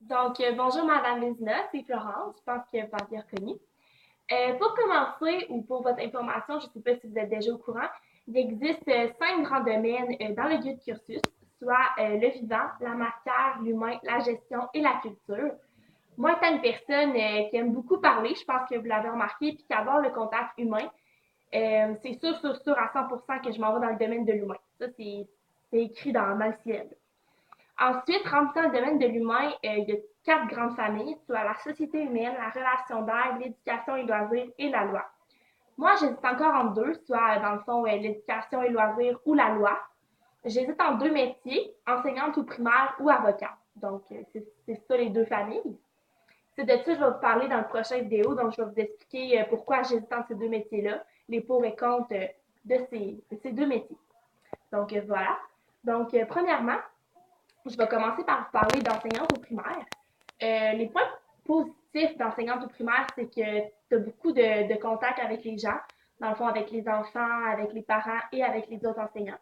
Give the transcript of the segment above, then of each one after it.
Bonjour Madame Vézina, c'est Florence, je pense que vous m'avez reconnue. Pour commencer, ou pour votre information, je ne sais pas si vous êtes déjà au courant, il existe 5 grands domaines dans le guide cursus, soit le vivant, la matière, l'humain, la gestion et la culture. Moi, étant une personne qui aime beaucoup parler, je pense que vous l'avez remarqué, puis qu'avoir le contact humain, c'est sûr à 100% que je m'en vais dans le domaine de l'humain. Ça, c'est écrit dans le ciel. Ensuite, rentrant dans le domaine de l'humain, il y a 4 grandes familles, soit la société humaine, la relation d'aide, l'éducation et loisirs et la loi. Moi, j'hésite encore entre deux, soit dans le fond l'éducation et loisirs ou la loi. J'hésite en deux métiers, enseignante ou primaire ou avocate. Donc, c'est ça les deux familles. C'est de ça que je vais vous parler dans le prochain vidéo. Donc, je vais vous expliquer pourquoi j'hésite entre ces deux métiers-là, les pour et contre de ces deux métiers. Donc, voilà. Donc, premièrement, je vais commencer par vous parler d'enseignante au primaire. Les points positifs d'enseignante au primaire, c'est que tu as beaucoup de contacts avec les gens, dans le fond avec les enfants, avec les parents et avec les autres enseignants.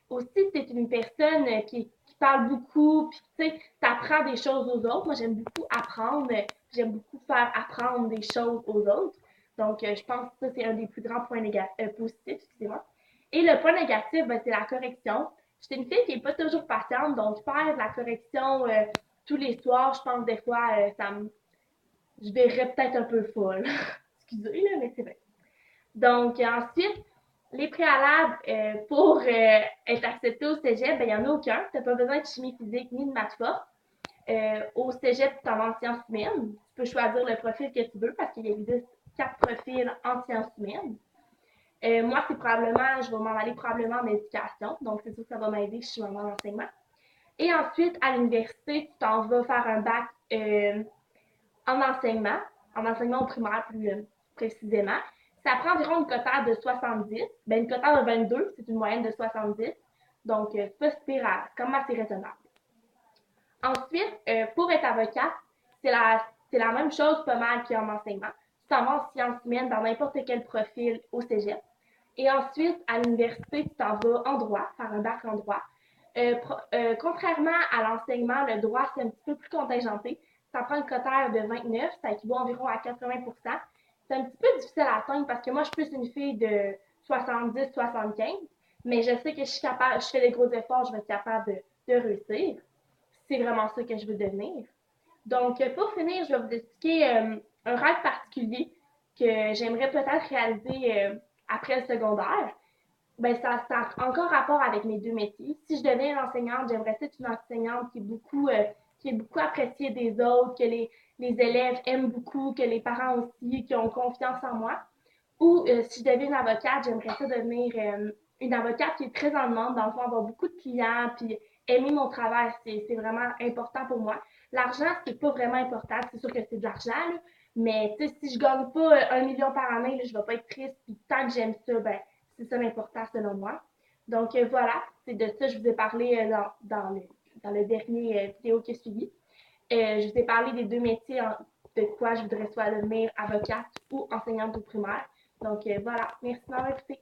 Aussi, tu es une personne qui parle beaucoup, puis tu sais, apprends des choses aux autres. Moi, j'aime beaucoup apprendre, j'aime beaucoup faire apprendre des choses aux autres. Donc, je pense que ça, c'est un des plus grands points positifs, excusez-moi. Et le point négatif, ben, c'est la correction. J'étais une fille qui n'est pas toujours patiente, donc faire de la correction tous les soirs, je pense des fois, je verrais peut-être un peu folle. Excusez, là, mais c'est vrai. Donc, ensuite, les préalables pour être accepté au cégep, ben, il n'y en a aucun. Tu n'as pas besoin de chimie physique ni de maths forte. Au cégep, tu en sciences humaines. Tu peux choisir le profil que tu veux parce qu'il existe 4 profils en sciences humaines. Moi, c'est probablement, je vais m'en aller probablement en éducation. Donc, c'est sûr que ça va m'aider si je suis en enseignement. Et ensuite, à l'université, tu t'en vas faire un bac en enseignement au primaire plus précisément. Ça prend environ une quota de 70. Ben, une quota de 22, c'est une moyenne de 70. Donc, c'est pas super, comme assez raisonnable. Ensuite, pour être avocat, c'est la même chose pas mal qu'en enseignement. Tu t'en vas en sciences humaines dans n'importe quel profil au cégep. Et ensuite, à l'université, tu t'en vas en droit, faire un bac en droit. Contrairement à l'enseignement, le droit, c'est un petit peu plus contingenté. Ça prend une cotère de 29, ça équivaut environ à 80%. C'est un petit peu difficile à atteindre parce que moi, je suis plus une fille de 70-75, mais je sais que je suis capable, je fais des gros efforts, je vais être capable de réussir. C'est vraiment ça que je veux devenir. Donc, pour finir, je vais vous expliquer un rêve particulier que j'aimerais peut-être réaliser après le secondaire. Ben, ça a encore rapport avec mes deux métiers. Si je deviens une enseignante, j'aimerais être une enseignante qui est beaucoup appréciée des autres, que les élèves aiment beaucoup, que les parents aussi, qui ont confiance en moi. Ou si je deviens une avocate, j'aimerais ça devenir une avocate qui est très en demande, dans le fond, avoir beaucoup de clients, puis aimer mon travail, c'est vraiment important pour moi. L'argent, c'est pas vraiment important, c'est sûr que c'est de l'argent, là, mais si je gagne pas 1 million par année, là, je vais pas être triste, puis tant que j'aime ça, ben, c'est ça l'important selon moi. Donc voilà, c'est de ça que je vous ai parlé dans le dernier vidéo qui a suivi. Je vous ai parlé des deux métiers de quoi je voudrais soit devenir avocate ou enseignante au primaire. Donc voilà, merci de m'avoir écouté.